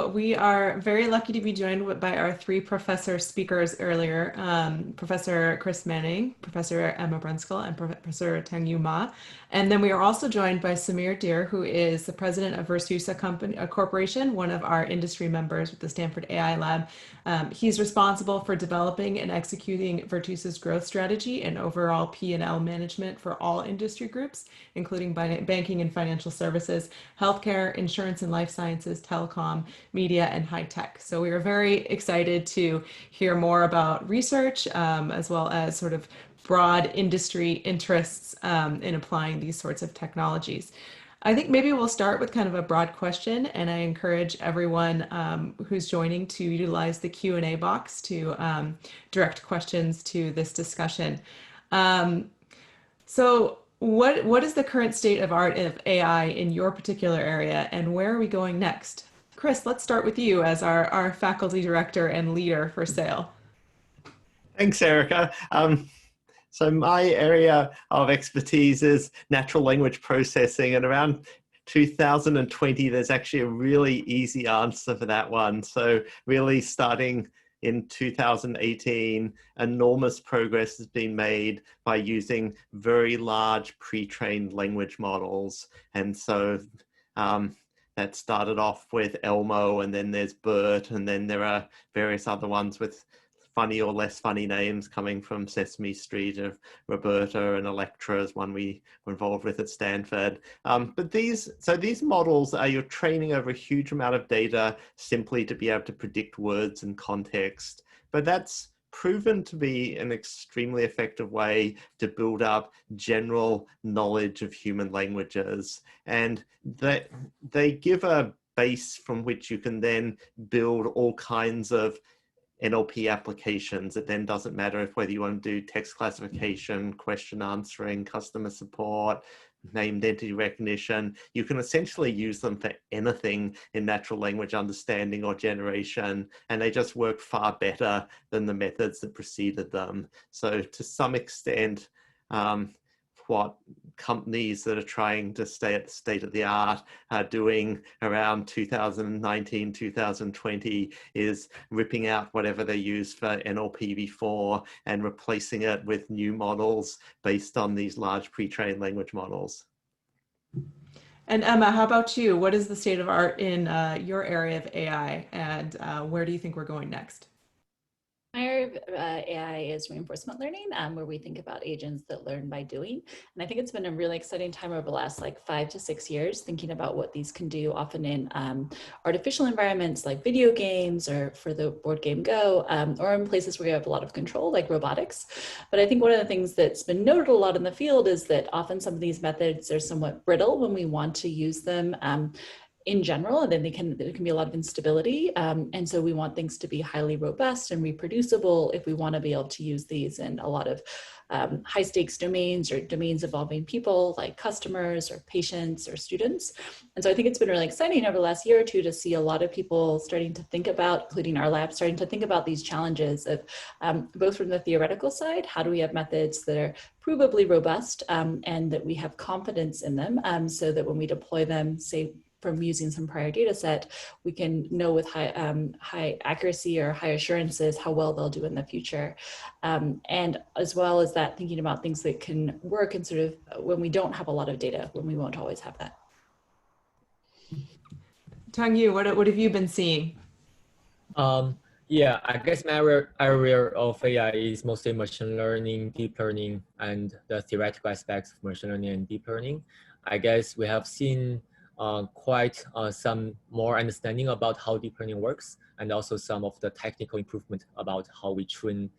We are very lucky to be joined by our three professor speakers earlier, Professor Chris Manning, Professor Emma Brunskill, and Professor Tengyu Ma. And then we are also joined by Samir Dhir, who is the president of Versusa Corporation, one of our industry members with the Stanford AI Lab. He's responsible for developing and executing Vertusa's growth strategy and overall P&L management for all industry groups, including banking and financial services, healthcare, insurance and life sciences, telecom, media, and high tech. So we are very excited to hear more about research as well as sort of broad industry interests in applying these sorts of technologies. I think maybe we'll start with kind of a broad question, and I encourage everyone who's joining to utilize the Q&A box to direct questions to this discussion. So what is the current state of art of AI in your particular area, and where are we going next? Chris, let's start with you as our faculty director and leader for SAIL. Thanks, Erica. So my area of expertise is natural language processing, and around 2020, there's actually a really easy answer for that one. So really starting in 2018, enormous progress has been made by using very large pre-trained language models. And so that started off with Elmo, and then there's BERT, and then there are various other ones with funny or less funny names coming from Sesame Street, of Roberta and Electra is one we were involved with at Stanford. But these models are, you're training over a huge amount of data simply to be able to predict words and context. But that's proven to be an extremely effective way to build up general knowledge of human languages. And they give a base from which you can then build all kinds of NLP applications. It then doesn't matter if whether you want to do text classification, question answering, customer support, name identity recognition. You can essentially use them for anything in natural language understanding or generation, and they just work far better than the methods that preceded them. So to some extent, what companies that are trying to stay at the state of the art are doing around 2019, 2020 is ripping out whatever they used for NLP before and replacing it with new models based on these large pre-trained language models. And Emma, how about you? What is the state of art in your area of AI, and where do you think we're going next? My area of AI is reinforcement learning, where we think about agents that learn by doing. And I think it's been a really exciting time over the last 5 to 6 years, thinking about what these can do, often in artificial environments like video games or for the board game Go, or in places where you have a lot of control like robotics. But I think one of the things that's been noted a lot in the field is that often some of these methods are somewhat brittle when we want to use them in general, and then there can be a lot of instability. And so we want things to be highly robust and reproducible if we want to be able to use these in a lot of high stakes domains or domains involving people like customers or patients or students. And so I think it's been really exciting over the last year or two to see a lot of people starting to think about, including our lab, starting to think about these challenges of both from the theoretical side, how do we have methods that are provably robust and that we have confidence in them so that when we deploy them, say, from using some prior data set, we can know with high accuracy or high assurances how well they'll do in the future. And as well as that, thinking about things that can work and sort of when we don't have a lot of data, when we won't always have that. Tengyu, what have you been seeing? Yeah, I guess my area of AI is mostly machine learning, deep learning, and the theoretical aspects of machine learning and deep learning. I guess we have seen quite some more understanding about how deep learning works, and also some of the technical improvement about how we train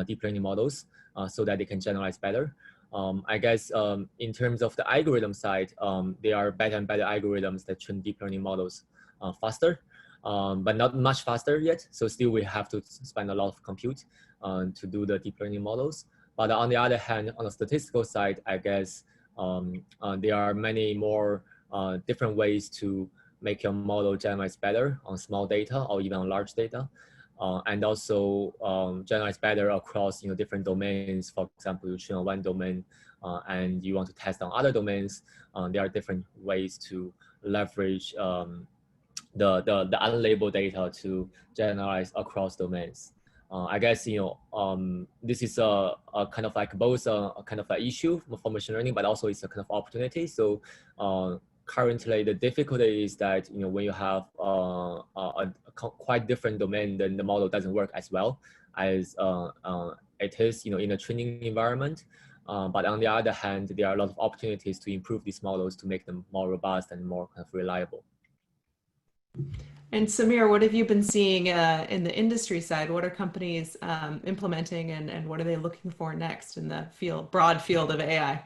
deep learning models so that they can generalize better. I guess in terms of the algorithm side, there are better and better algorithms that train deep learning models faster, but not much faster yet. So still we have to spend a lot of compute to do the deep learning models. But on the other hand, on the statistical side, I guess there are many more different ways to make your model generalize better on small data or even on large data, and also generalize better across different domains. For example, you train on one domain and you want to test on other domains. There are different ways to leverage the unlabeled data to generalize across domains. I guess, this is a kind of like both a kind of an issue for machine learning, but also it's a kind of opportunity. So currently the difficulty is that, when you have a quite different domain, then the model doesn't work as well as it is, in a training environment. But on the other hand, there are a lot of opportunities to improve these models to make them more robust and more kind of reliable. And Samir, what have you been seeing in the industry side? What are companies implementing, and what are they looking for next in the broad field of AI?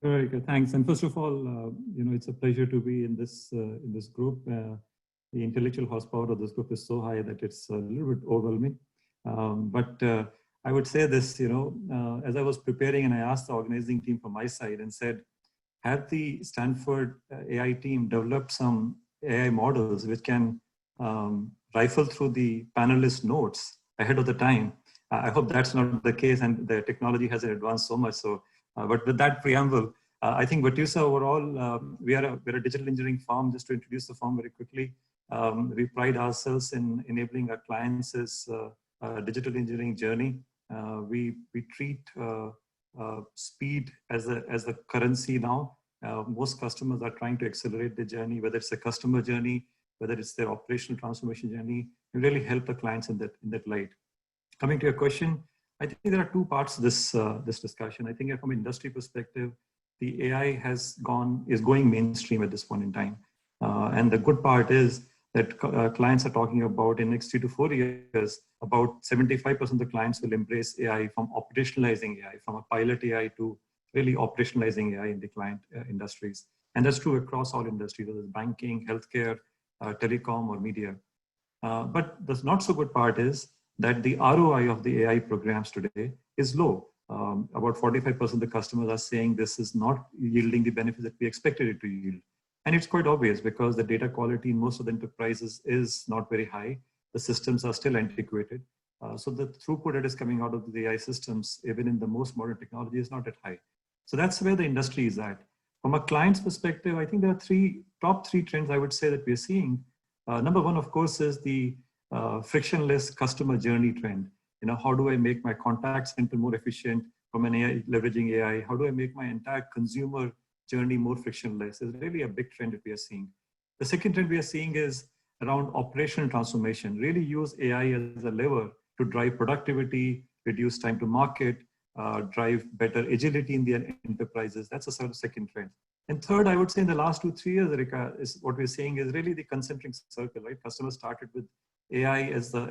Very good, thanks. And first of all, it's a pleasure to be in this group. The intellectual horsepower of this group is so high that it's a little bit overwhelming. But I would say this, as I was preparing, and I asked the organizing team from my side and said, have the Stanford AI team developed some AI models which can rifle through the panelist notes ahead of the time? I hope that's not the case, and the technology has advanced so much. So, but with that preamble, I think Vatusa overall, we are a digital engineering firm. Just to introduce the firm very quickly, we pride ourselves in enabling our clients' digital engineering journey. We treat speed as a currency now. Most customers are trying to accelerate the journey, whether it's a customer journey, whether it's their operational transformation journey. We really help the clients in that light. Coming to your question, I think there are two parts to this discussion. I think from an industry perspective, the AI is going mainstream at this point in time. And the good part is that clients are talking about in the next 3 to 4 years, about 75% of the clients will embrace AI, from operationalizing AI, from a pilot AI to really operationalizing AI in the client industries. And that's true across all industries, whether it's banking, healthcare, telecom, or media. But the not so good part is that the ROI of the AI programs today is low. About 45% of the customers are saying this is not yielding the benefits that we expected it to yield. And it's quite obvious because the data quality in most of the enterprises is not very high. The systems are still antiquated. So the throughput that is coming out of the AI systems, even in the most modern technology, is not that high. So that's where the industry is at. From a client's perspective, I think there are top three trends I would say that we're seeing. Number one, of course, is the frictionless customer journey trend. How do I make my contact center more efficient from an AI, leveraging AI? How do I make my entire consumer journey more frictionless? It's really a big trend that we are seeing. The second trend we are seeing is around operational transformation. Really use AI as a lever to drive productivity, reduce time to market, drive better agility in the enterprises. That's a sort of second trend. And third, I would say in the last 2-3 years, Erika, is what we're seeing is really the concentric circle, right? Customers started with AI as a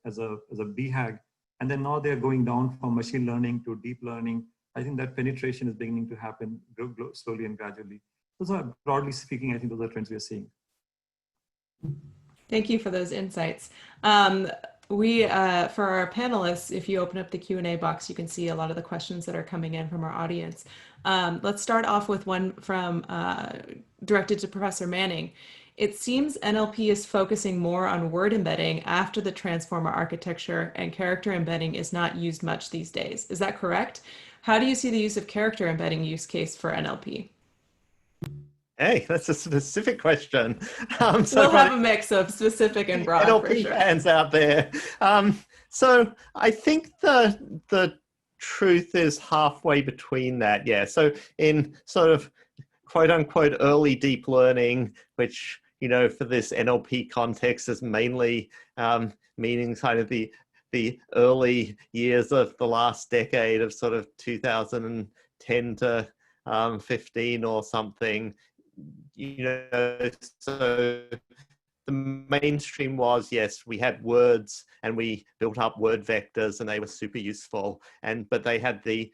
BHAG, and then now they're going down from machine learning to deep learning. I think that penetration is beginning to happen slowly and gradually. Those are, broadly speaking, I think those are trends we are seeing. Thank you for those insights. For our panelists, if you open up the Q&A box, you can see a lot of the questions that are coming in from our audience. Let's start off with one from directed to Professor Manning. It seems NLP is focusing more on word embedding after the transformer architecture, and character embedding is not used much these days. Is that correct? How do you see the use of character embedding use case for NLP? Hey, that's a specific question. We'll have a mix of specific and broad NLP for sure. fans out there. So I think the truth is halfway between that. Yeah. So in sort of quote unquote early deep learning, which, for this NLP context is mainly meaning kind of the early years of the last decade of sort of 2010 to 15 or something, so the mainstream was, yes, we had words and we built up word vectors and they were super useful. But they had the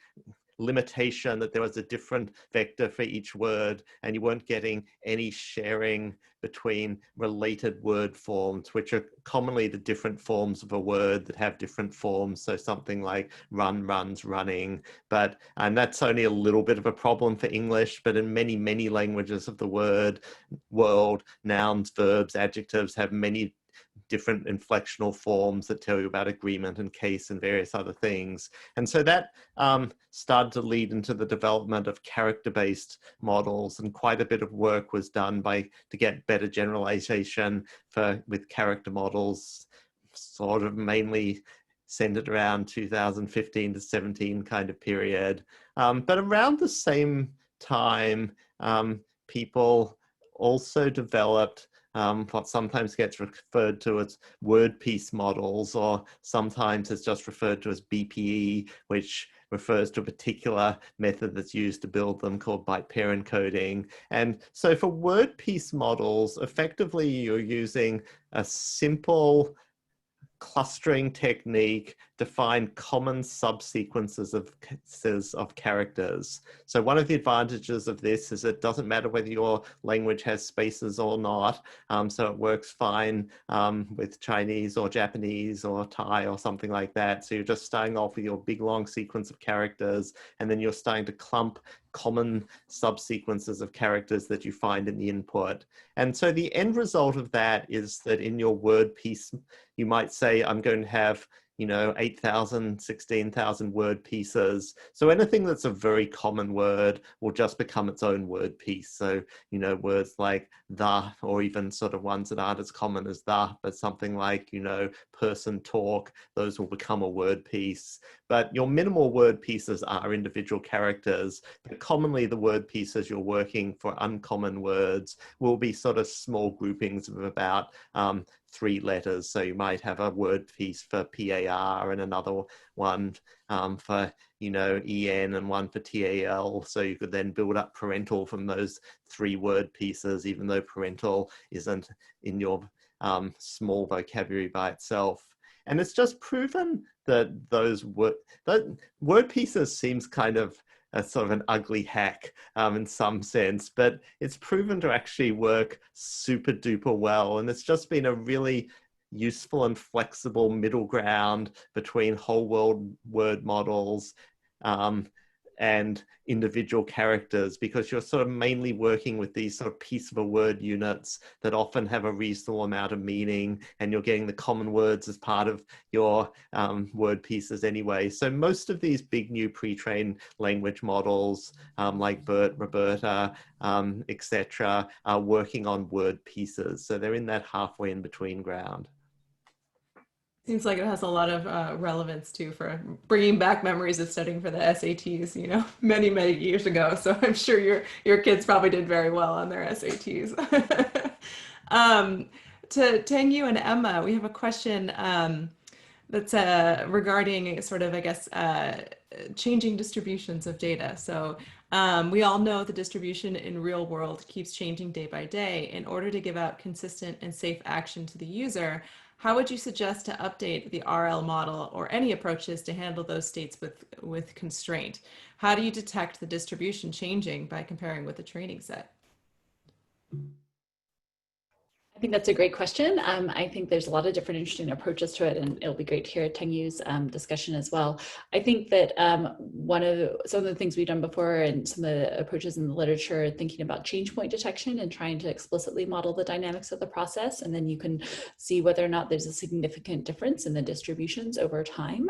limitation that there was a different vector for each word, and you weren't getting any sharing between related word forms, which are commonly the different forms of a word that have different forms. So something like run, runs, running. And that's only a little bit of a problem for English, but in many, many languages of the world, nouns, verbs, adjectives have many different inflectional forms that tell you about agreement and case and various other things. And so that started to lead into the development of character-based models, and quite a bit of work was done to get better generalization with character models, sort of mainly centered around 2015 to 17 kind of period. But around the same time, people also developed what sometimes gets referred to as word piece models, or sometimes it's just referred to as BPE, which refers to a particular method that's used to build them, called byte pair encoding. And so for word piece models, effectively you're using a simple clustering technique to find common subsequences of characters. So one of the advantages of this is it doesn't matter whether your language has spaces or not. So it works fine with Chinese or Japanese or Thai or something like that. So you're just starting off with your big long sequence of characters, and then you're starting to clump common subsequences of characters that you find in the input. And so the end result of that is that in your word piece, you might say, I'm going to have, 8,000, 16,000 word pieces. So anything that's a very common word will just become its own word piece. So, words like the, or even sort of ones that aren't as common as the, but something like, person, talk, those will become a word piece. But your minimal word pieces are individual characters. But commonly the word pieces you're working for uncommon words will be sort of small groupings of about 3 letters. So you might have a word piece for PAR and another one for, EN and one for TAL. So you could then build up parental from those 3 word pieces, even though parental isn't in your small vocabulary by itself. And it's just proven that that word pieces seems kind of a sort of an ugly hack in some sense, but it's proven to actually work super duper well. And it's just been a really useful and flexible middle ground between whole world word models and individual characters, because you're sort of mainly working with these sort of piece of a word units that often have a reasonable amount of meaning, and you're getting the common words as part of your word pieces anyway. So most of these big new pre-trained language models like BERT, Roberta, etc., are working on word pieces. So they're in that halfway in between ground. Seems like it has a lot of relevance too for bringing back memories of studying for the SATs, many, many years ago. So I'm sure your kids probably did very well on their SATs. To Tengyu and Emma, we have a question that's regarding sort of, I guess, changing distributions of data. So we all know the distribution in real world keeps changing day by day. In order to give out consistent and safe action to the user, how would you suggest to update the RL model or any approaches to handle those states with constraint? How do you detect the distribution changing by comparing with the training set? I think that's a great question. I think there's a lot of different interesting approaches to it, and it'll be great to hear Tengyu's discussion as well. I think that some of the things we've done before and some of the approaches in the literature, thinking about change point detection and trying to explicitly model the dynamics of the process, and then you can see whether or not there's a significant difference in the distributions over time.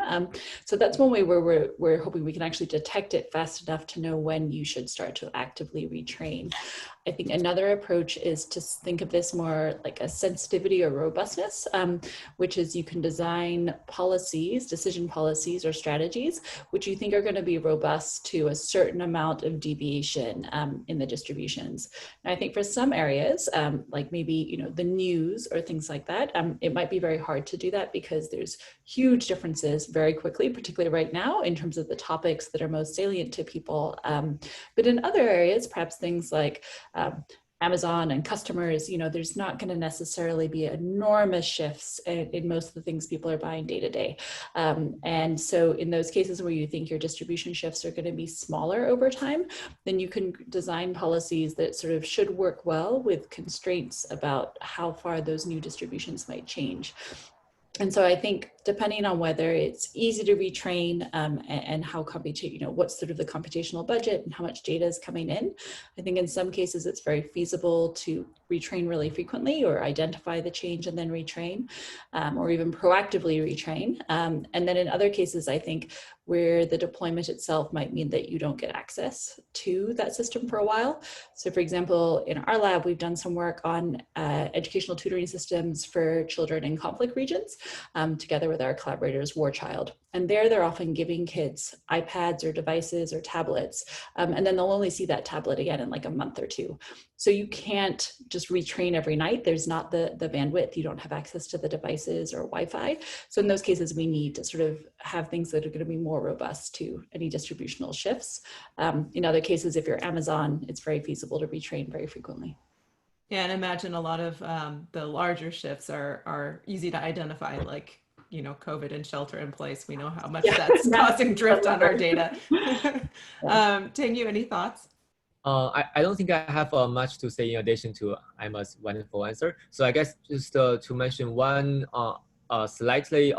So that's one way where we're hoping we can actually detect it fast enough to know when you should start to actively retrain. I think another approach is to think of this more like a sensitivity or robustness, which is you can design policies, decision policies or strategies, which you think are going to be robust to a certain amount of deviation in the distributions. And I think for some areas, like maybe the news or things like that, it might be very hard to do that because there's huge differences very quickly, particularly right now in terms of the topics that are most salient to people. But in other areas, perhaps things like Amazon and customers, there's not going to necessarily be enormous shifts in most of the things people are buying day to day. And so in those cases where you think your distribution shifts are going to be smaller over time, then you can design policies that sort of should work well with constraints about how far those new distributions might change. And so I think depending on whether it's easy to retrain and how what's sort of the computational budget and how much data is coming in, I think in some cases it's very feasible to retrain really frequently, or identify the change and then retrain, or even proactively retrain. And then in other cases, I think where the deployment itself might mean that you don't get access to that system for a while. So for example, in our lab, we've done some work on educational tutoring systems for children in conflict regions, together with our collaborators, War Child. And they're often giving kids iPads or devices or tablets, and then they'll only see that tablet again in like a month or two. So you can't just retrain every night. There's not the bandwidth. You don't have access to the devices or Wi-Fi. So in those cases, we need to sort of have things that are going to be more robust to any distributional shifts. In other cases, if you're Amazon, it's very feasible to retrain very frequently. Yeah, and imagine a lot of the larger shifts are easy to identify, like, you know, COVID and shelter in place. We know how much that's causing drift on our data. Tengyu, any thoughts? I don't think I have much to say in addition to Emma's wonderful answer. So I guess just to mention one slightly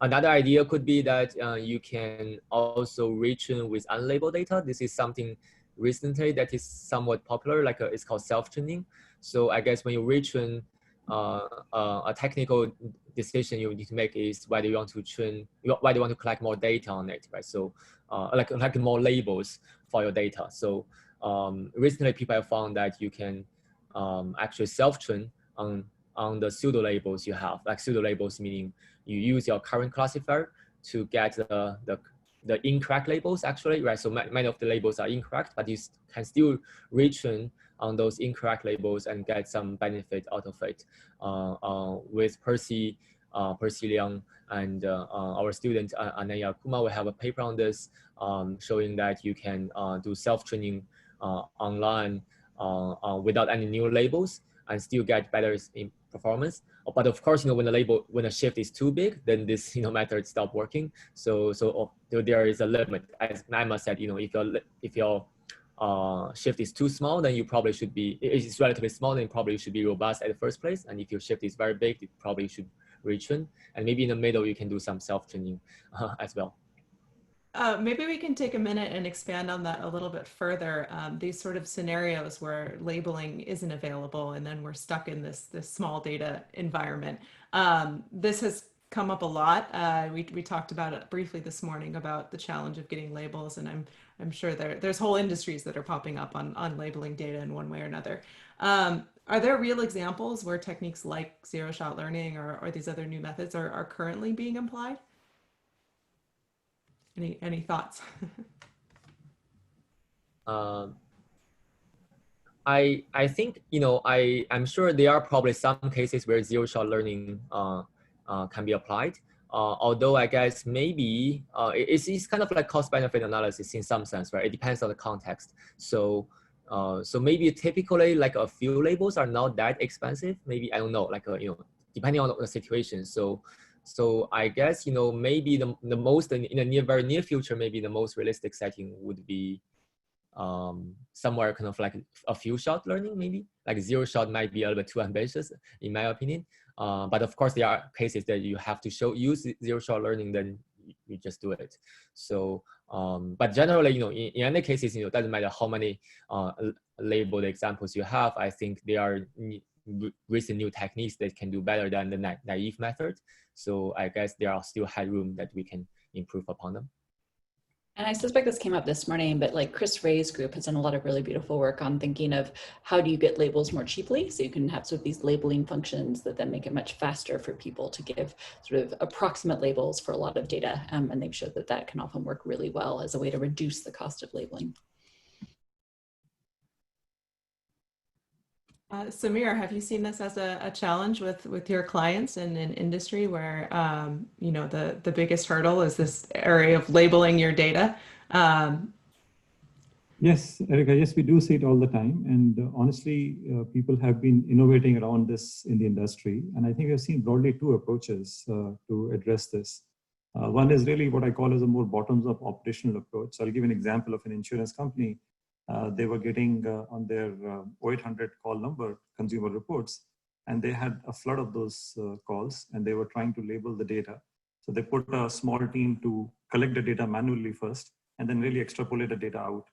another idea could be that you can also retrain with unlabeled data. This is something recently that is somewhat popular, like it's called self-training. So I guess when you retrain, a technical decision you need to make is whether you want to collect more data on it, right? So like more labels for your data. So recently people have found that you can actually self-train on the pseudo labels you have, like pseudo labels meaning you use your current classifier to get the incorrect labels actually, right? So many of the labels are incorrect, but you can still retrain on those incorrect labels and get some benefit out of it. With Percy Liang and our student Anaya Kuma, we have a paper on this showing that you can do self-training online without any new labels and still get better in performance. But of course, you know, when a shift is too big, then this method stop working. So there is a limit. As Naima said, you know, if your shift is too small, then you probably should be. It's relatively small, then probably should be robust at the first place. And if your shift is very big, it probably should retrain. And maybe in the middle, you can do some self-training as well. Maybe we can take a minute and expand on that a little bit further. These sort of scenarios where labeling isn't available and then we're stuck in this small data environment. This has come up a lot. We talked about it briefly this morning about the challenge of getting labels, and I'm sure there's whole industries that are popping up on labeling data in one way or another. Are there real examples where techniques like zero-shot learning or these other new methods are currently being applied? Any thoughts? I think, you know, I'm sure there are probably some cases where zero-shot learning can be applied. Although I guess maybe it's kind of like cost-benefit analysis in some sense, right? It depends on the context. So maybe typically like a few labels are not that expensive. Maybe, I don't know, like you know, depending on the situation. So I guess, you know, maybe the most in the very near future, maybe the most realistic setting would be somewhere kind of like a few shot learning, maybe like zero shot might be a little bit too ambitious in my opinion. But of course there are cases that you have to use zero shot learning, then you just do it. So, but generally, you know, in any cases, you know, it doesn't matter how many labeled examples you have. I think there are recent new techniques that can do better than the naive method. So I guess there are still high room that we can improve upon them. And I suspect this came up this morning, but like Chris Ray's group has done a lot of really beautiful work on thinking of how do you get labels more cheaply? So you can have sort of these labeling functions that then make it much faster for people to give sort of approximate labels for a lot of data. And they've showed that that can often work really well as a way to reduce the cost of labeling. Samir, have you seen this as a challenge with your clients in an industry where you know, the biggest hurdle is this area of labeling your data? Yes, Erica, yes, we do see it all the time. And honestly, people have been innovating around this in the industry. And I think we've seen broadly two approaches to address this. One is really what I call as a more bottoms-up operational approach. So I'll give an example of an insurance company. They were getting on their 0800 call number consumer reports, and they had a flood of those calls, and they were trying to label the data. So they put a small team to collect the data manually first, and then really extrapolate the data out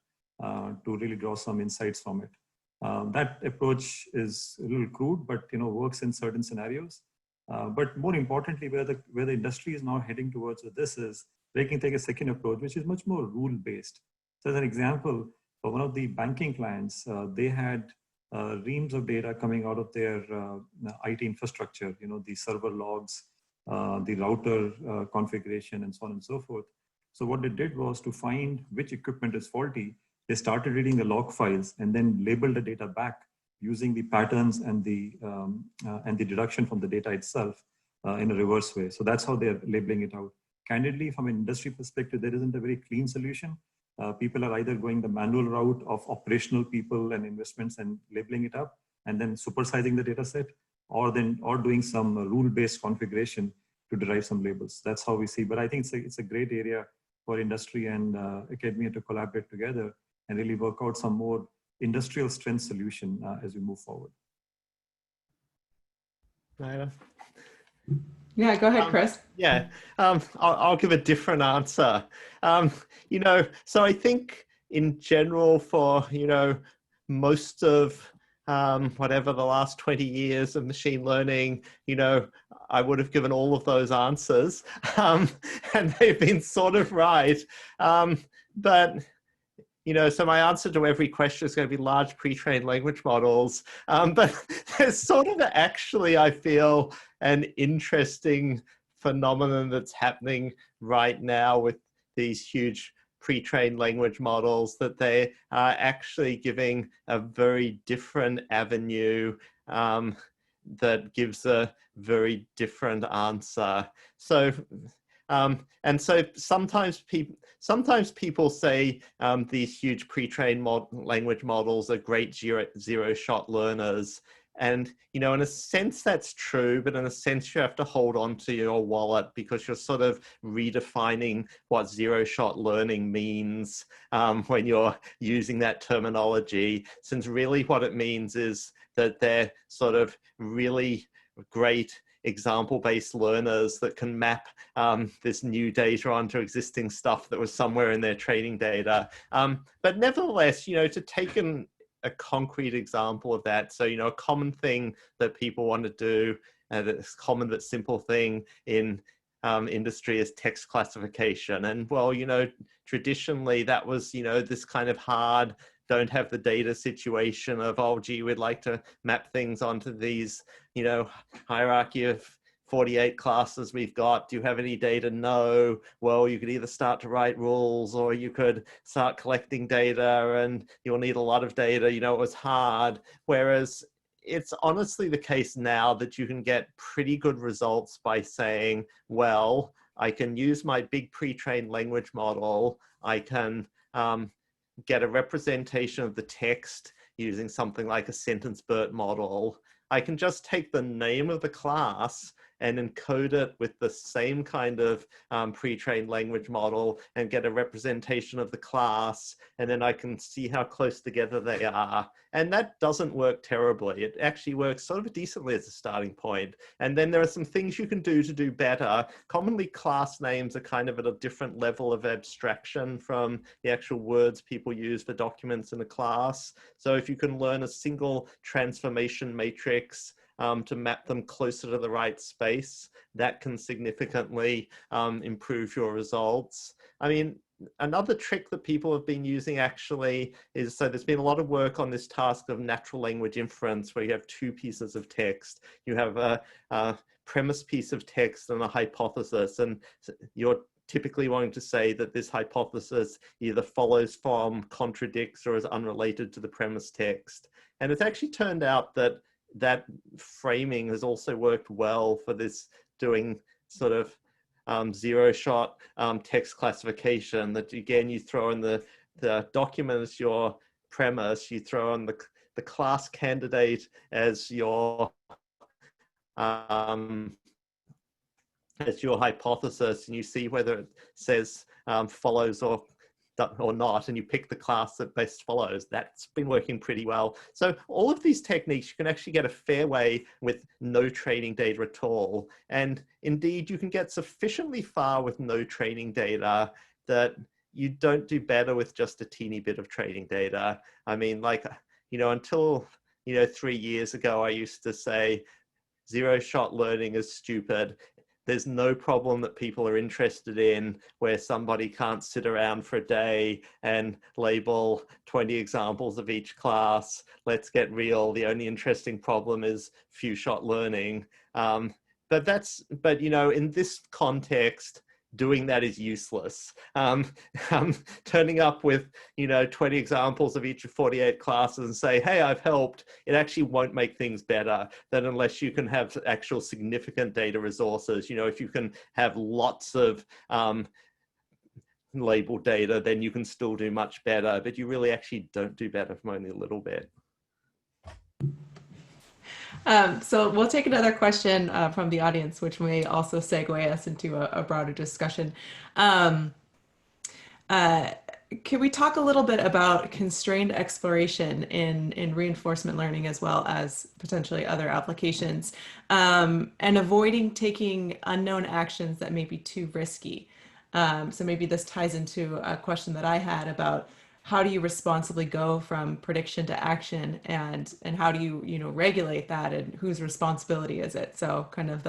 to really draw some insights from it. That approach is a little crude, but works in certain scenarios. But more importantly, where the industry is now heading towards with this is they can take a second approach, which is much more rule-based. So as an example, for one of the banking clients, they had reams of data coming out of their IT infrastructure, the server logs, the router configuration, and so on and so forth. So what they did was to find which equipment is faulty. They started reading the log files and then labeled the data back using the patterns and the deduction from the data itself in a reverse way. So that's how they're labeling it out. Candidly, from an industry perspective, there isn't a very clean solution. People are either going the manual route of operational people and investments and labeling it up and then supersizing the data set, or doing some rule-based configuration to derive some labels. That's how we see. But I think it's a great area for industry and academia to collaborate together and really work out some more industrial strength solution as we move forward. Yeah, go ahead, Chris. Yeah, I'll give a different answer. So I think in general for, most of whatever the last 20 years of machine learning, I would have given all of those answers and they've been sort of right. But so my answer to every question is going to be large pre-trained language models. But there's sort of actually, I feel, an interesting phenomenon that's happening right now with these huge pre-trained language models, that they are actually giving a very different avenue that gives a very different answer. So and so sometimes people say these huge pre-trained language models are great zero-shot learners. And, in a sense that's true, but in a sense you have to hold on to your wallet because you're sort of redefining what zero-shot learning means when you're using that terminology, since really what it means is that they're sort of really great example-based learners that can map this new data onto existing stuff that was somewhere in their training data. But nevertheless, to take a concrete example of that. So, a common thing that people want to do, that's common but simple thing in industry is text classification. And well, traditionally that was, this kind of hard, don't have the data situation of, oh, gee, we'd like to map things onto these, hierarchy of 48 classes we've got. Do you have any data? No. Well, you could either start to write rules or you could start collecting data and you'll need a lot of data. It was hard. Whereas it's honestly the case now that you can get pretty good results by saying, well, I can use my big pre-trained language model. I can get a representation of the text using something like a sentence BERT model. I can just take the name of the class and encode it with the same kind of pre-trained language model and get a representation of the class, and then I can see how close together they are. And that doesn't work terribly. It actually works sort of decently as a starting point. And then there are some things you can do to do better. Commonly, class names are kind of at a different level of abstraction from the actual words people use for documents in a class. So if you can learn a single transformation matrix to map them closer to the right space, that can significantly improve your results. I mean, another trick that people have been using actually is, so there's been a lot of work on this task of natural language inference where you have two pieces of text. You have a premise piece of text and a hypothesis, and you're typically wanting to say that this hypothesis either follows from, contradicts, or is unrelated to the premise text. And it's actually turned out that that framing has also worked well for this doing sort of zero-shot text classification, that again, you throw in the document as your premise, you throw in the class candidate as your hypothesis, and you see whether it says follows or not, and you pick the class that best follows. That's been working pretty well. So all of these techniques, you can actually get a fair way with no training data at all. And indeed, you can get sufficiently far with no training data that you don't do better with just a teeny bit of training data. I mean, like, until 3 years ago, I used to say zero-shot learning is stupid. There's no problem that people are interested in where somebody can't sit around for a day and label 20 examples of each class. Let's get real. The only interesting problem is few-shot learning. But in this context, doing that is useless. Turning up with 20 examples of each of 48 classes and say, hey, I've helped, it actually won't make things better than unless you can have actual significant data resources. If you can have lots of labeled data, then you can still do much better, but you really actually don't do better from only a little bit. So we'll take another question from the audience, which may also segue us into a broader discussion. Can we talk a little bit about constrained exploration in reinforcement learning as well as potentially other applications, and avoiding taking unknown actions that may be too risky? So maybe this ties into a question that I had about how do you responsibly go from prediction to action, and how do you regulate that, and whose responsibility is it? So kind of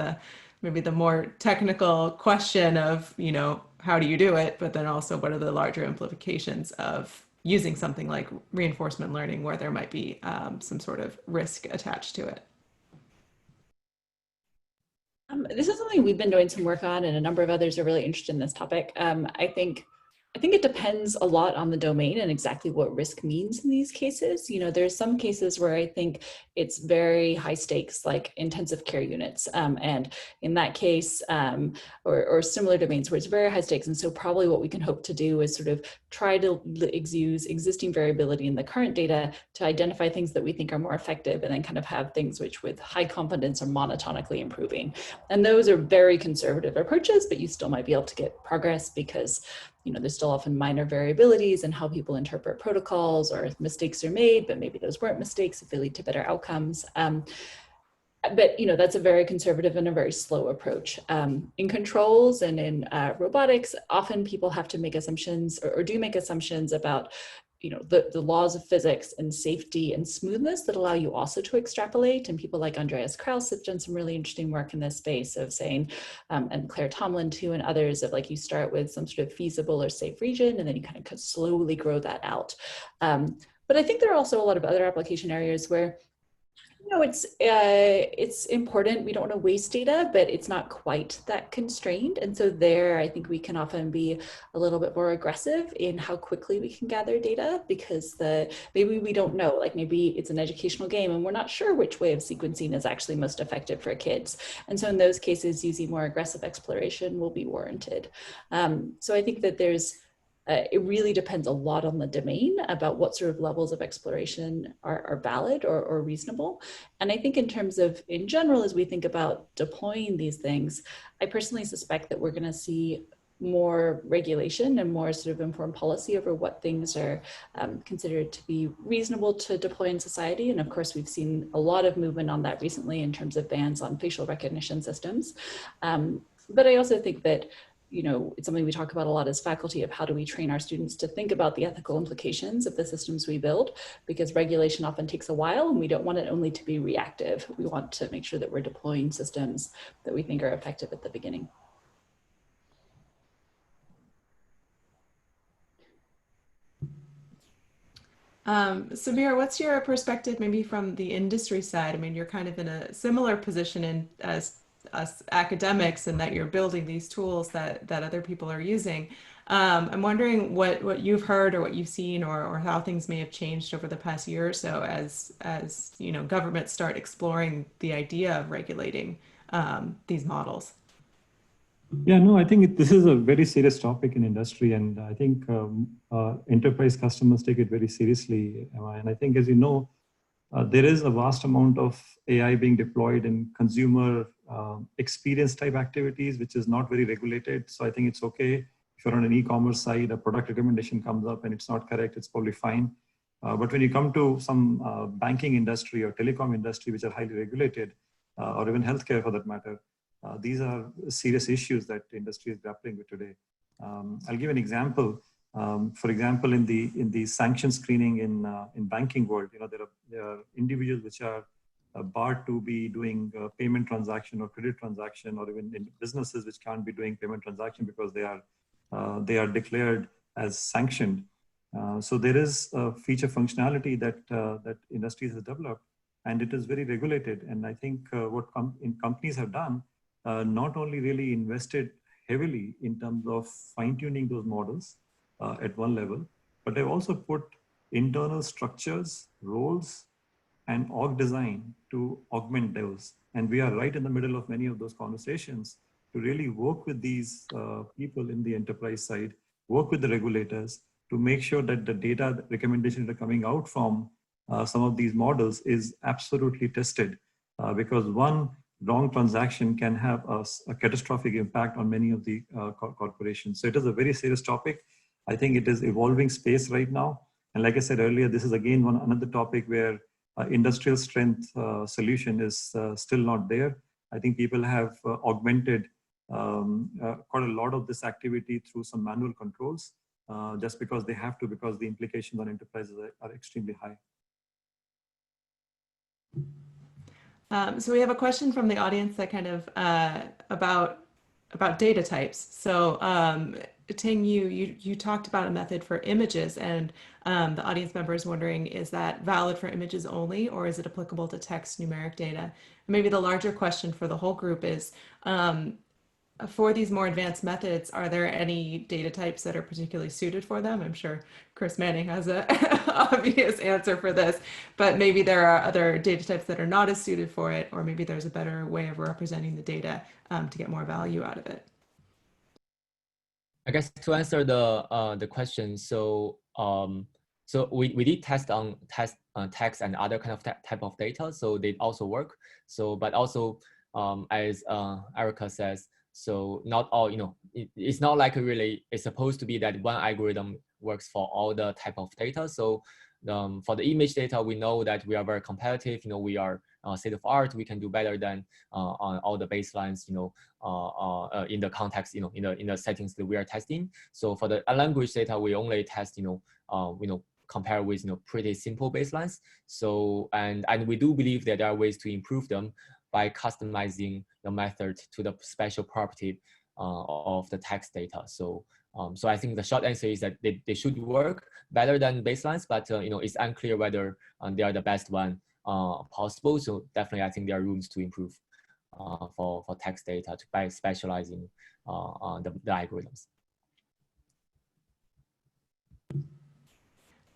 maybe the more technical question of how do you do it, but then also what are the larger implications of using something like reinforcement learning where there might be some sort of risk attached to it. This is something we've been doing some work on, and a number of others are really interested in this topic. I think it depends a lot on the domain and exactly what risk means in these cases. There's some cases where I think it's very high stakes, like intensive care units. And in that case, or similar domains where it's very high stakes. And so probably what we can hope to do is sort of try to use existing variability in the current data to identify things that we think are more effective, and then kind of have things which with high confidence are monotonically improving. And those are very conservative approaches, but you still might be able to get progress because there's still often minor variabilities in how people interpret protocols, or mistakes are made, but maybe those weren't mistakes if they lead to better outcomes. But that's a very conservative and a very slow approach. In controls and in robotics, often people have to make assumptions or do make assumptions about the laws of physics and safety and smoothness that allow you also to extrapolate. And people like Andreas Krauss have done some really interesting work in this space of saying, and Claire Tomlin too, and others, of like you start with some sort of feasible or safe region, and then you kind of slowly grow that out. But I think there are also a lot of other application areas where it's important. We don't want to waste data, but it's not quite that constrained. And so there, I think we can often be a little bit more aggressive in how quickly we can gather data, because maybe we don't know, like maybe it's an educational game and we're not sure which way of sequencing is actually most effective for kids. And so in those cases, using more aggressive exploration will be warranted. So I think that it really depends a lot on the domain about what sort of levels of exploration are valid or reasonable. And I think in terms of, in general, as we think about deploying these things, I personally suspect that we're going to see more regulation and more sort of informed policy over what things are considered to be reasonable to deploy in society. And of course, we've seen a lot of movement on that recently in terms of bans on facial recognition systems. But I also think that it's something we talk about a lot as faculty, of how do we train our students to think about the ethical implications of the systems we build, because regulation often takes a while and we don't want it only to be reactive. We want to make sure that we're deploying systems that we think are effective at the beginning. Samir, what's your perspective maybe from the industry side? I mean, you're kind of in a similar position as us academics, and that you're building these tools that other people are using. I'm wondering what you've heard or what you've seen, or how things may have changed over the past year or so as governments start exploring the idea of regulating these models. Yeah, no, I think this is a very serious topic in industry, and I think enterprise customers take it very seriously. And I think, as you know, there is a vast amount of AI being deployed in consumer experience type activities, which is not very regulated. So I think it's okay if you're on an e-commerce site, a product recommendation comes up and it's not correct, it's probably fine. But when you come to some banking industry or telecom industry, which are highly regulated, or even healthcare for that matter, these are serious issues that the industry is grappling with today. I'll give an example. For example, in the sanction screening in banking world, there are individuals which are barred to be doing payment transaction or credit transaction, or even in businesses which can't be doing payment transaction because they are declared as sanctioned. So there is a feature functionality that industries have developed, and it is very regulated. And I think what companies have done, not only really invested heavily in terms of fine-tuning those models at one level, but they've also put internal structures, roles, and org design to augment those. And we are right in the middle of many of those conversations to really work with these people in the enterprise side, work with the regulators to make sure that the data the recommendations that are coming out from some of these models is absolutely tested, because one wrong transaction can have a catastrophic impact on many of the corporations. So it is a very serious topic. I think it is evolving space right now. And like I said earlier, this is again another topic where industrial strength solution is still not there. I think people have augmented quite a lot of this activity through some manual controls, just because they have to, because the implications on enterprises are extremely high. So we have a question from the audience that kind of about data types. So Tengyu, you talked about a method for images, and the audience member is wondering, is that valid for images only, or is it applicable to text numeric data? And maybe the larger question for the whole group is, for these more advanced methods, are there any data types that are particularly suited for them? I'm sure Chris Manning has an obvious answer for this, but maybe there are other data types that are not as suited for it, or maybe there's a better way of representing the data to get more value out of it. I guess to answer the question, so we did test on text and other kind of type of data, so they also work. So, but also as Erica says, so not all, it's not like it's supposed to be that one algorithm works for all the type of data. So for the image data, we know that we are very competitive. We are state of art. We can do better than on all the baselines, in the context, in the settings that we are testing. So for the language data, we only test, compare with pretty simple baselines. So and we do believe that there are ways to improve them by customizing the method to the special property of the text data. So so I think the short answer is that they should work better than baselines, but it's unclear whether they are the best one possible. So definitely, I think there are rooms to improve for text data by specializing the algorithms.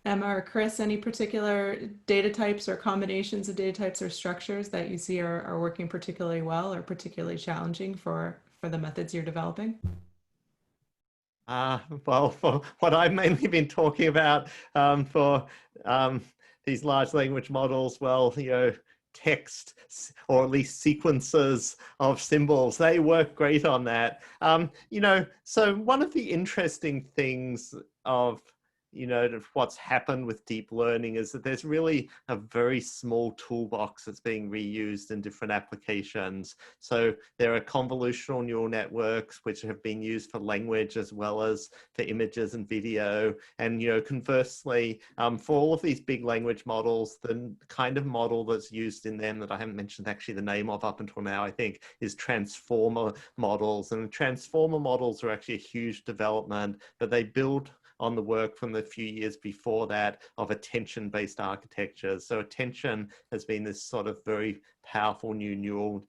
Emma or Chris, any particular data types or combinations of data types or structures that you see are working particularly well or particularly challenging for the methods you're developing? Well, for what I've mainly been talking about for these large language models, well, text or at least sequences of symbols, they work great on that. So one of the interesting things of what's happened with deep learning is that there's really a very small toolbox that's being reused in different applications. So there are convolutional neural networks which have been used for language as well as for images and video. And conversely, for all of these big language models, the kind of model that's used in them that I haven't mentioned actually the name of up until now, I think, is transformer models. And transformer models are actually a huge development, but they build on the work from the few years before that of attention-based architectures. So attention has been this sort of very powerful new neural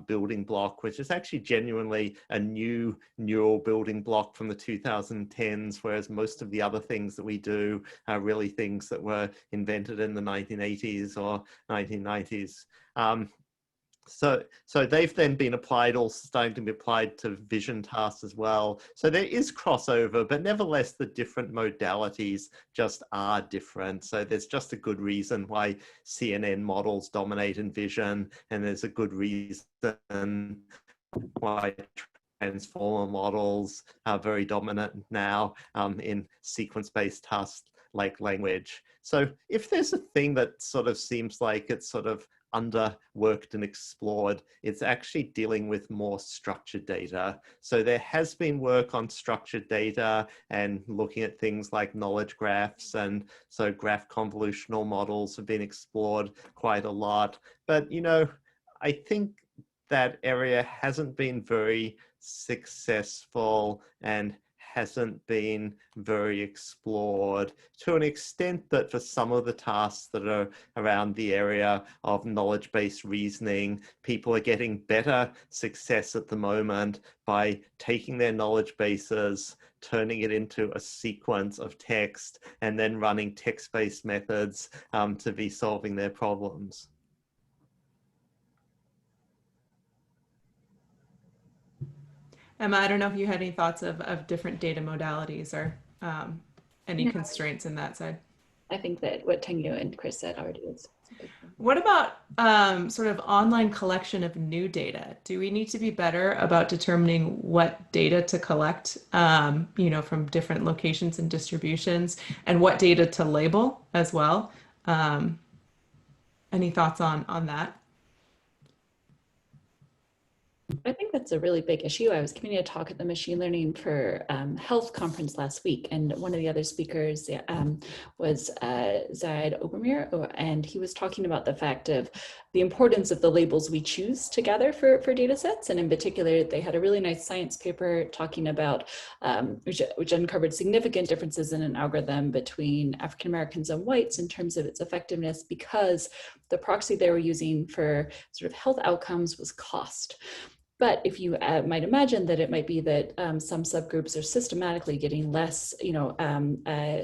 building block, which is actually genuinely a new neural building block from the 2010s, whereas most of the other things that we do are really things that were invented in the 1980s or 1990s. So they've then been applied, also starting to be applied to vision tasks as well. So there is crossover, but nevertheless, the different modalities just are different. So there's just a good reason why CNN models dominate in vision, and there's a good reason why transformer models are very dominant now in sequence-based tasks like language. So if there's a thing that sort of seems like it's sort of underworked and explored. It's actually dealing with more structured data. So there has been work on structured data and looking at things like knowledge graphs, and so graph convolutional models have been explored quite a lot. But, you know, I think that area hasn't been very successful and hasn't been very explored, to an extent that for some of the tasks that are around the area of knowledge-based reasoning, people are getting better success at the moment by taking their knowledge bases, turning it into a sequence of text, and then running text-based methods to be solving their problems. Emma, I don't know if you had any thoughts of different data modalities or any constraints in that side. I think that what Tengyu and Chris said already is. What about sort of online collection of new data? Do we need to be better about determining what data to collect, you know, from different locations and distributions, and what data to label as well? Any thoughts on that? I think that's a really big issue. I was giving a talk at the Machine Learning for Health conference last week, and one of the other speakers was Zaid Obermir, and he was talking about the fact of the importance of the labels we choose to gather for data sets. And in particular, they had a really nice science paper talking about, which uncovered significant differences in an algorithm between African Americans and whites in terms of its effectiveness, because the proxy they were using for sort of health outcomes was cost. But if you might imagine that it might be that some subgroups are systematically getting less, you know,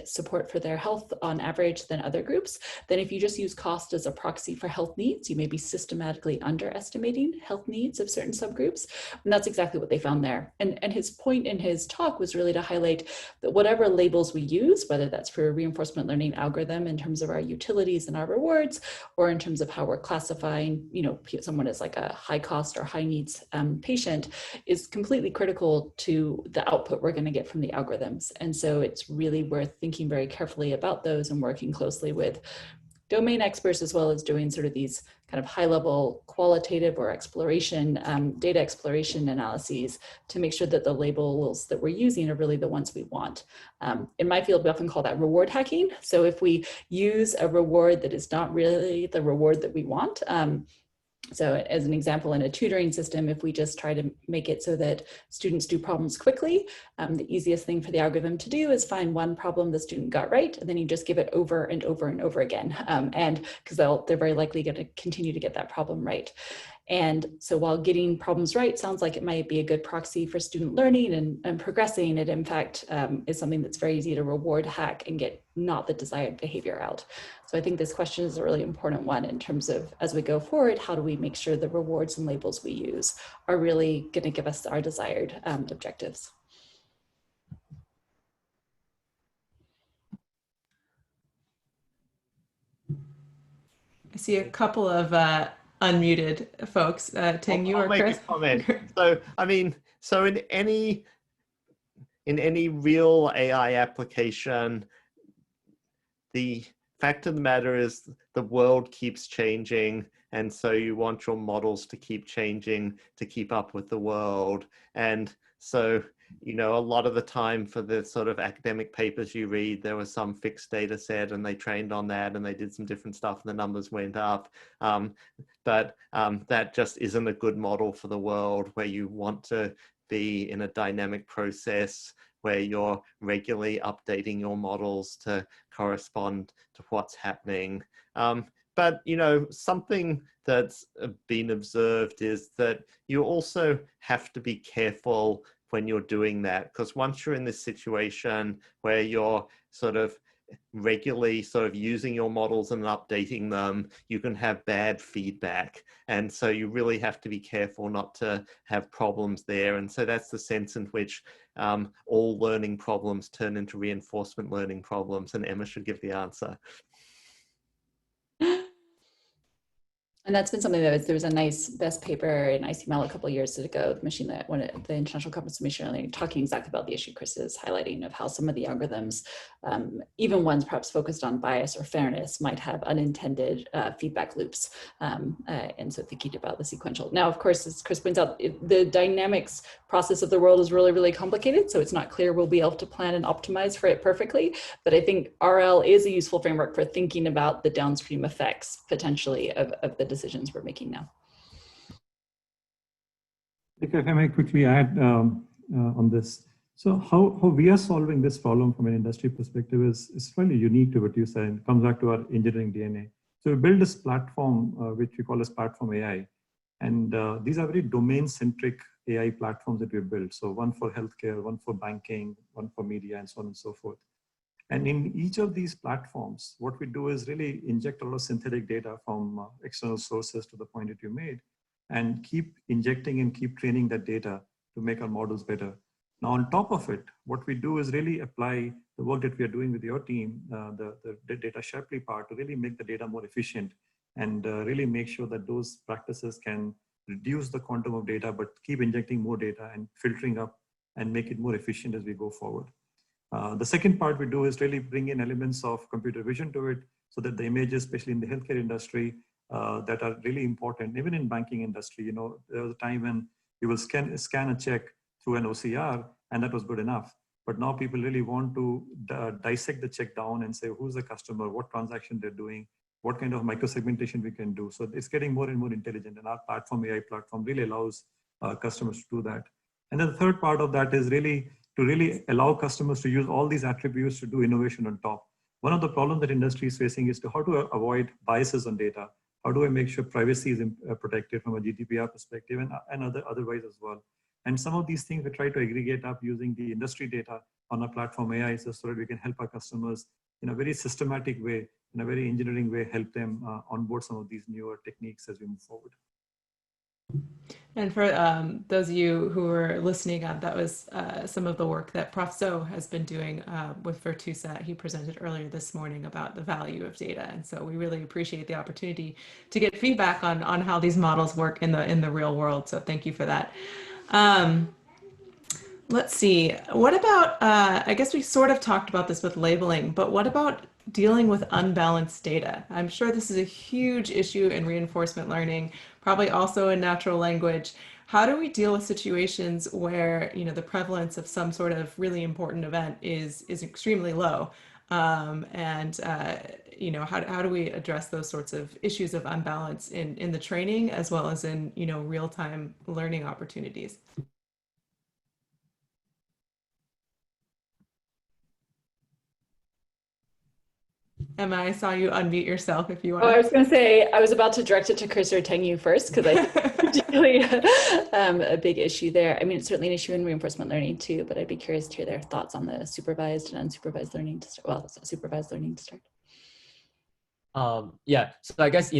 support for their health on average than other groups, then if you just use cost as a proxy for health needs, you may be systematically underestimating health needs of certain subgroups. And that's exactly what they found there. And his point in his talk was really to highlight that whatever labels we use, whether that's for a reinforcement learning algorithm in terms of our utilities and our rewards, or in terms of how we're classifying, you know, someone as like a high cost or high needs patient, is completely critical to the output we're going to get from the algorithms. And so it's really worth thinking very carefully about those and working closely with domain experts, as well as doing sort of these kind of high level qualitative or exploration, data exploration analyses to make sure that the labels that we're using are really the ones we want. In my field, we often call that reward hacking. So if we use a reward that is not really the reward that we want, so as an example, in a tutoring system, if we just try to make it so that students do problems quickly, the easiest thing for the algorithm to do is find one problem the student got right, and then you just give it over and over and over again. And because they're very likely going to continue to get that problem right. And so while getting problems right sounds like it might be a good proxy for student learning and progressing, it in fact is something that's very easy to reward hack and get not the desired behavior out. So I think this question is a really important one in terms of, as we go forward, how do we make sure the rewards and labels we use are really going to give us our desired objectives. I see a couple of unmuted folks. Tengyu or Chris? I'll make a comment. So, I mean, so in any real AI application, the fact of the matter is the world keeps changing, and so you want your models to keep changing to keep up with the world. And so, you know, a lot of the time for the sort of academic papers you read, there was some fixed data set and they trained on that and they did some different stuff and the numbers went up. But that just isn't a good model for the world, where you want to be in a dynamic process where you're regularly updating your models to correspond to what's happening. But, you know, something that's been observed is that you also have to be careful when you're doing that, because once you're in this situation where you're sort of regularly sort of using your models and updating them, you can have bad feedback. And so you really have to be careful not to have problems there. And so that's the sense in which all learning problems turn into reinforcement learning problems. And Emma should give the answer. And that's been something that there was a nice best paper in ICML a couple of years ago, the International Conference of Machine Learning, talking exactly about the issue Chris is highlighting of how some of the algorithms, even ones perhaps focused on bias or fairness, might have unintended feedback loops. And so thinking about the sequential. Now, of course, as Chris points out, the dynamics process of the world is really, really complicated. So it's not clear we'll be able to plan and optimize for it perfectly. But I think RL is a useful framework for thinking about the downstream effects potentially of the decisions we're making now. If I may quickly add on this. So how we are solving this problem from an industry perspective is fairly unique to what you said. It comes back to our engineering DNA. So we build this platform, which we call as platform AI. And these are very domain-centric AI platforms that we built. So one for healthcare, one for banking, one for media, and so on and so forth. And in each of these platforms, what we do is really inject a lot of synthetic data from external sources to the point that you made, and keep injecting and keep training that data to make our models better. Now, on top of it, what we do is really apply the work that we are doing with your team, the data Shapley part, to really make the data more efficient and really make sure that those practices can reduce the quantum of data, but keep injecting more data and filtering up and make it more efficient as we go forward. The second part we do is really bring in elements of computer vision to it, so that the images, especially in the healthcare industry, that are really important, even in banking industry. You know, there was a time when you will scan a check through an OCR, and that was good enough. But now people really want to dissect the check down and say, who's the customer, what transaction they're doing, what kind of microsegmentation we can do. So it's getting more and more intelligent, and our platform, AI platform, really allows customers to do that. And then the third part of that is really to allow customers to use all these attributes to do innovation on top. One of the problems that industry is facing is how to avoid biases on data. How do I make sure privacy is protected from a GDPR perspective and otherwise as well. And some of these things we try to aggregate up using the industry data on our platform AI, so that we can help our customers in a very systematic way, in a very engineering way, help them onboard some of these newer techniques as we move forward. And for those of you who were listening, that was some of the work that Prof. So has been doing with Virtusa. He presented earlier this morning about the value of data. And so we really appreciate the opportunity to get feedback on how these models work in the real world. So thank you for that. Let's see, what about, I guess we sort of talked about this with labeling, but what about dealing with unbalanced data? I'm sure this is a huge issue in reinforcement learning, probably also in natural language. How do we deal with situations where, you know, the prevalence of some sort of really important event is extremely low? You know, how do we address those sorts of issues of unbalance in the training as well as in, you know, real-time learning opportunities? Emma, I saw you unmute yourself if you want. Oh, I was going to say, I was about to direct it to Chris or Tengyu first, because I think it's particularly a big issue there. I mean, it's certainly an issue in reinforcement learning too, but I'd be curious to hear their thoughts on the supervised and unsupervised learning to start. Well, supervised learning to start. Yeah, so I guess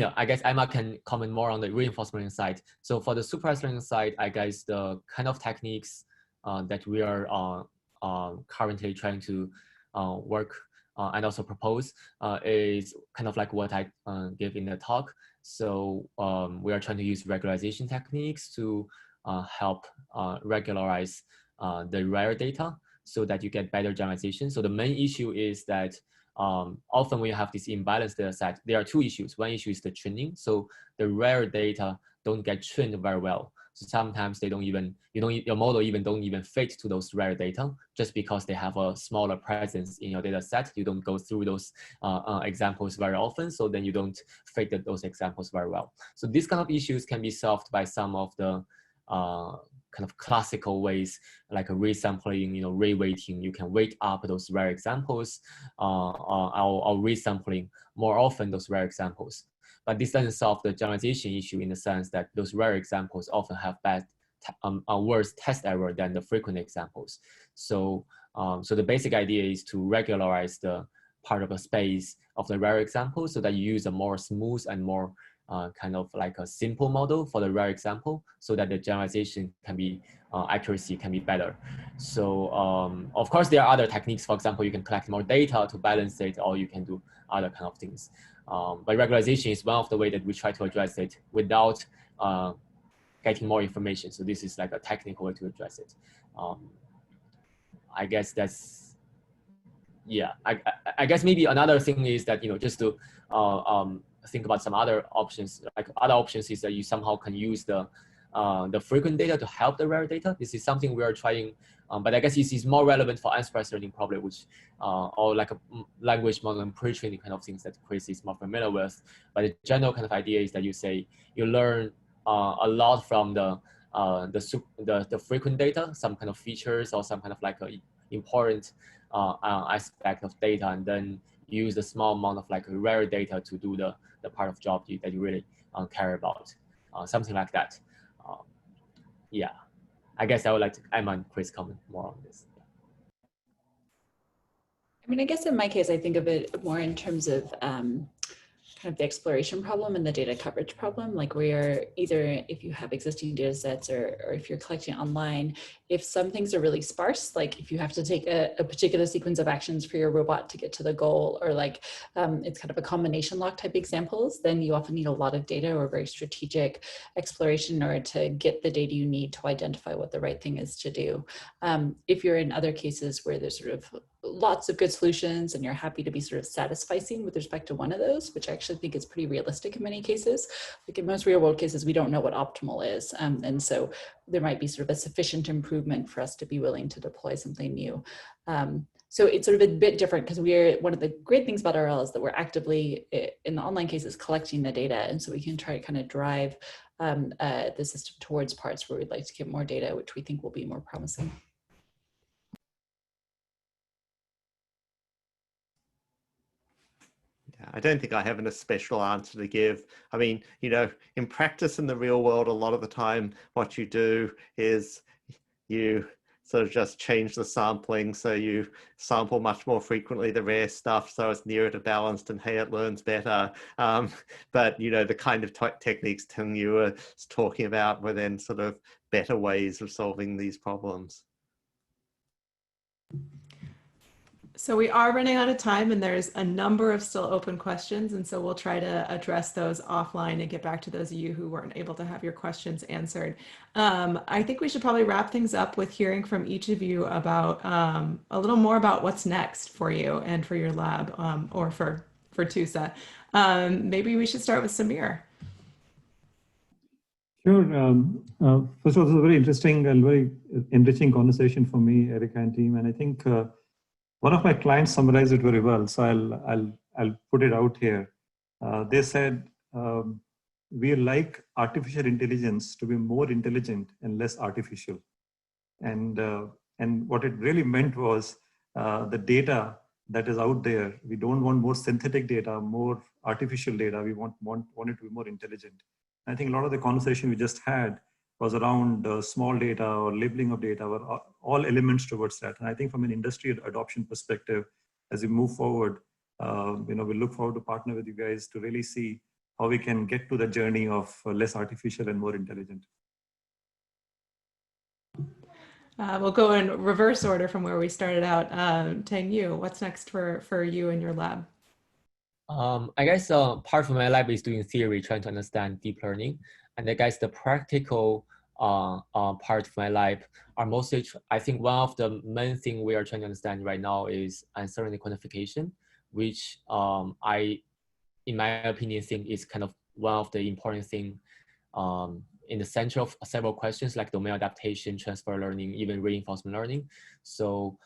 Emma can comment more on the reinforcement learning side. So for the supervised learning side, I guess the kind of techniques that we are currently trying to work and also propose is kind of like what I gave in the talk. So we are trying to use regularization techniques to help regularize the rare data so that you get better generalization. So the main issue is that often when you have this imbalanced data set, there are two issues. One issue is the training. So the rare data don't get trained very well. So sometimes they don't even, your model don't even fit to those rare data just because they have a smaller presence in your data set. You don't go through those examples very often. So then you don't fit those examples very well. So these kind of issues can be solved by some of the kind of classical ways, like a resampling, reweighting. You can weight up those rare examples or resampling more often those rare examples. But this doesn't solve the generalization issue in the sense that those rare examples often have worse test error than the frequent examples. So, so the basic idea is to regularize the part of a space of the rare example so that you use a more smooth and more kind of like a simple model for the rare example so that the generalization can be, accuracy can be better. So of course there are other techniques. For example, you can collect more data to balance it, or you can do other kind of things. But regularization is one of the ways that we try to address it without getting more information. So this is like a technical way to address it. I guess that's, yeah. I guess maybe another thing is that, just to think about some other options. Like other options is that you somehow can use the frequent data to help the rare data. This is something we are trying, but I guess this is more relevant for unsupervised learning probably, which or like a language model and pre-training kind of things that Chris is more familiar with. But the general kind of idea is that you say you learn a lot from the frequent data, some kind of features or some kind of like a important aspect of data, and then use a small amount of like rare data to do the part of job that you really care about, something like that. Yeah, I guess I would like to Emma and Chris comment more on this. I mean, I guess in my case, I think of it more in terms of kind of the exploration problem and the data coverage problem, like where either if you have existing data sets or if you're collecting online, if some things are really sparse, like if you have to take a particular sequence of actions for your robot to get to the goal, or like it's kind of a combination lock type examples, then you often need a lot of data or very strategic exploration in order to get the data you need to identify what the right thing is to do. If you're in other cases where there's sort of lots of good solutions and you're happy to be sort of satisficing with respect to one of those, which I actually think is pretty realistic in many cases. Like in most real world cases, we don't know what optimal is. And so there might be sort of a sufficient improvement for us to be willing to deploy something new. So it's sort of a bit different because one of the great things about RL is that we're actively in the online cases collecting the data. And so we can try to kind of drive the system towards parts where we'd like to get more data, which we think will be more promising. I don't think I have a special answer to give. I mean, in practice in the real world, a lot of the time, what you do is you sort of just change the sampling. So you sample much more frequently the rare stuff, so it's nearer to balanced, and hey, it learns better. But, the kind of techniques Tengyu was talking about were then sort of better ways of solving these problems. So we are running out of time, and there's a number of still open questions. And so we'll try to address those offline and get back to those of you who weren't able to have your questions answered. I think we should probably wrap things up with hearing from each of you about a little more about what's next for you and for your lab, or for TUSA. Maybe we should start with Samir. Sure. First of all, this is a very interesting and very enriching conversation for me, Erica and team. And I think one of my clients summarized it very well, so I'll put it out here. They said, we like artificial intelligence to be more intelligent and less artificial. And what it really meant was the data that is out there. We don't want more synthetic data, more artificial data. We want it to be more intelligent. And I think a lot of the conversation we just had was around small data or labeling of data, or all elements towards that. And I think from an industry adoption perspective, as we move forward, we look forward to partner with you guys to really see how we can get to the journey of less artificial and more intelligent. We'll go in reverse order from where we started out. Tengyu, what's next for you and your lab? I guess part of my lab is doing theory, trying to understand deep learning. And I guess the practical part of my lab are mostly, I think one of the main things we are trying to understand right now is uncertainty quantification, which in my opinion, think is kind of one of the important things in the center of several questions like domain adaptation, transfer learning, even reinforcement learning. So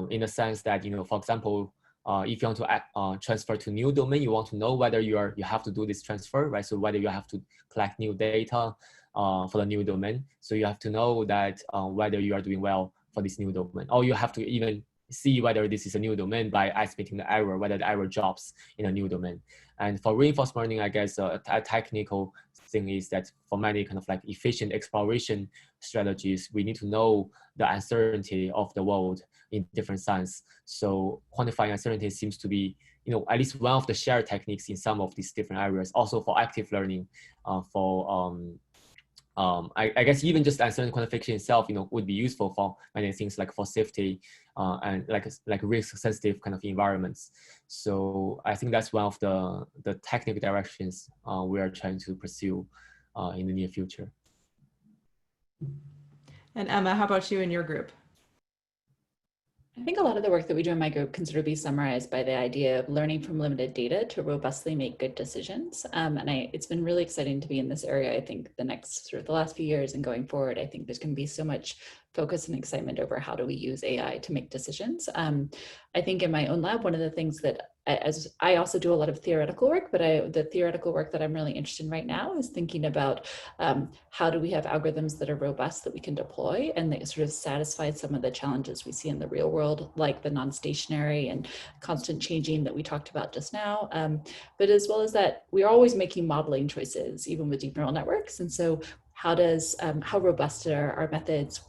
in the sense that, for example, if you want to transfer to new domain, you want to know whether you have to do this transfer, right? So whether you have to collect new data for the new domain. So you have to know that whether you are doing well for this new domain, or you have to even see whether this is a new domain by estimating the error, whether the error drops in a new domain. And for reinforcement learning, I guess a technical thing is that for many kind of like efficient exploration strategies, we need to know the uncertainty of the world in different sense. So quantifying uncertainty seems to be, at least one of the shared techniques in some of these different areas. Also for active learning, for I guess even just answering quantification itself, would be useful for many things like for safety and like risk sensitive kind of environments. So I think that's one of the technical directions we are trying to pursue in the near future. And Emma, how about you and your group? I think a lot of the work that we do in my group can sort of be summarized by the idea of learning from limited data to robustly make good decisions. It's been really exciting to be in this area. I think the last few years and going forward, I think there's going to be so much focus and excitement over how do we use AI to make decisions. I think in my own lab, one of the things that, as I also do a lot of theoretical work, but the theoretical work that I'm really interested in right now is thinking about how do we have algorithms that are robust that we can deploy and that sort of satisfy some of the challenges we see in the real world, like the non-stationary and constant changing that we talked about just now. But as well as that, we're always making modeling choices, even with deep neural networks. And so how robust are our methods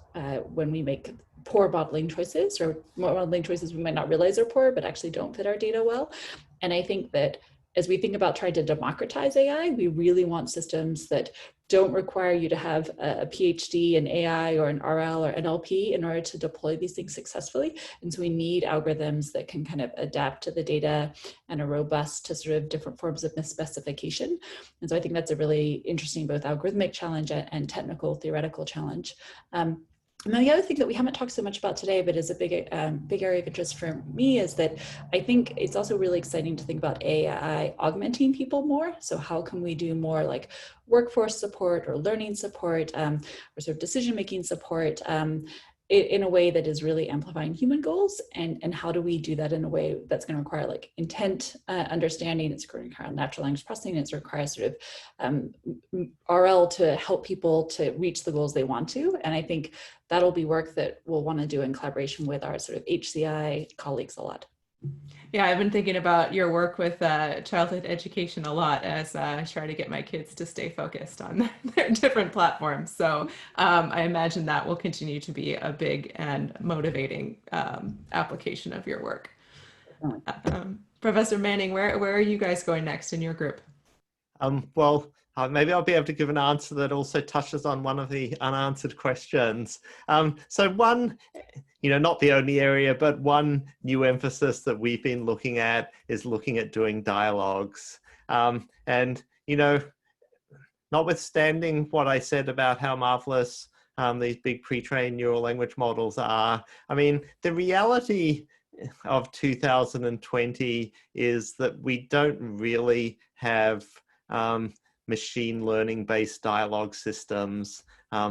when we make poor modeling choices, or modeling choices we might not realize are poor, but actually don't fit our data well. And I think that as we think about trying to democratize AI, we really want systems that don't require you to have a PhD in AI or an RL or NLP in order to deploy these things successfully. And so we need algorithms that can kind of adapt to the data and are robust to sort of different forms of misspecification. And so I think that's a really interesting both algorithmic challenge and technical theoretical challenge. And then the other thing that we haven't talked so much about today, but is a big area of interest for me, is that I think it's also really exciting to think about AI augmenting people more. So how can we do more like workforce support or learning support or sort of decision-making support in a way that is really amplifying human goals, and how do we do that in a way that's going to require like intent understanding, it's going to require natural language processing, it's require sort of RL to help people to reach the goals they want to. And I think that'll be work that we'll want to do in collaboration with our sort of HCI colleagues a lot. Yeah, I've been thinking about your work with childhood education a lot as I try to get my kids to stay focused on their different platforms. So I imagine that will continue to be a big and motivating application of your work. Professor Manning, where are you guys going next in your group? Maybe I'll be able to give an answer that also touches on one of the unanswered questions. So one, not the only area, but one new emphasis that we've been looking at is looking at doing dialogues. Notwithstanding what I said about how marvelous these big pre-trained neural language models are, I mean, the reality of 2020 is that we don't really have machine learning based dialogue systems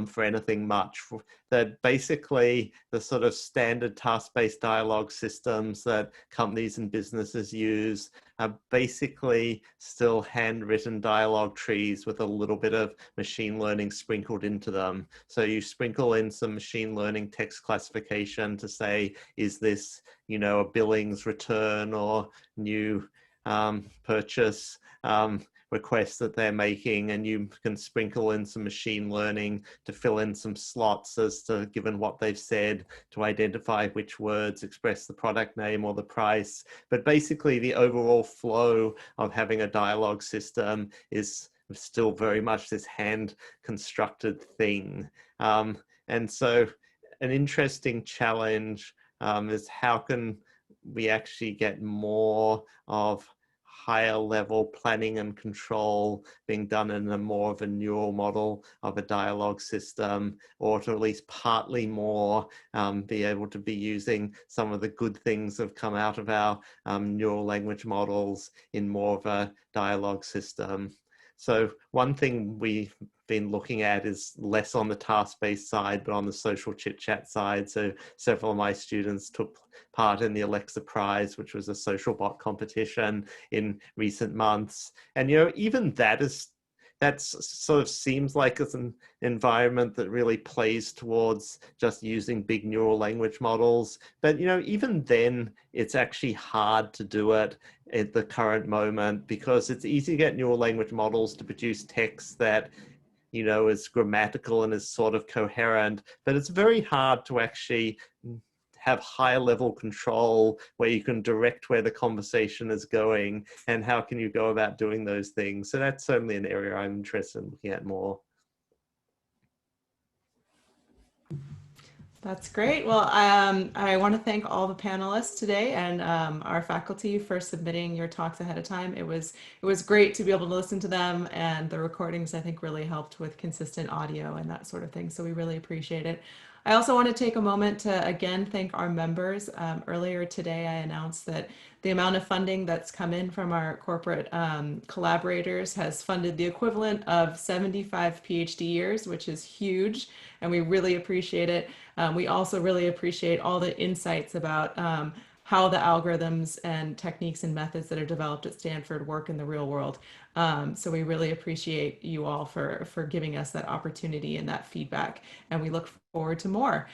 for anything much. That basically the sort of standard task-based dialogue systems that companies and businesses use are basically still handwritten dialogue trees with a little bit of machine learning sprinkled into them. So you sprinkle in some machine learning text classification to say, is this, a billings return or new purchase requests that they're making, and you can sprinkle in some machine learning to fill in some slots as to, given what they've said, to identify which words express the product name or the price. But basically the overall flow of having a dialogue system is still very much this hand constructed thing. And so an interesting challenge is how can we actually get more of higher level planning and control being done in a more of a neural model of a dialogue system, or to at least partly more be able to be using some of the good things that have come out of our neural language models in more of a dialogue system. So one thing we've been looking at is less on the task-based side, but on the social chit-chat side. So several of my students took part in the Alexa Prize, which was a social bot competition in recent months. And, even that sort of seems like it's an environment that really plays towards just using big neural language models. But, even then, it's actually hard to do it at the current moment, because it's easy to get neural language models to produce text that, is grammatical and is sort of coherent, but it's very hard to actually have high level control where you can direct where the conversation is going, and how can you go about doing those things. So that's certainly an area I'm interested in looking at more. That's great. Well, I want to thank all the panelists today and our faculty for submitting your talks ahead of time. It was great to be able to listen to them, and the recordings I think really helped with consistent audio and that sort of thing. So we really appreciate it. I also want to take a moment to again thank our members. Earlier today, I announced that the amount of funding that's come in from our corporate collaborators has funded the equivalent of 75 PhD years, which is huge, and we really appreciate it. We also really appreciate all the insights about how the algorithms and techniques and methods that are developed at Stanford work in the real world. So we really appreciate you all for giving us that opportunity and that feedback, and we look forward to more.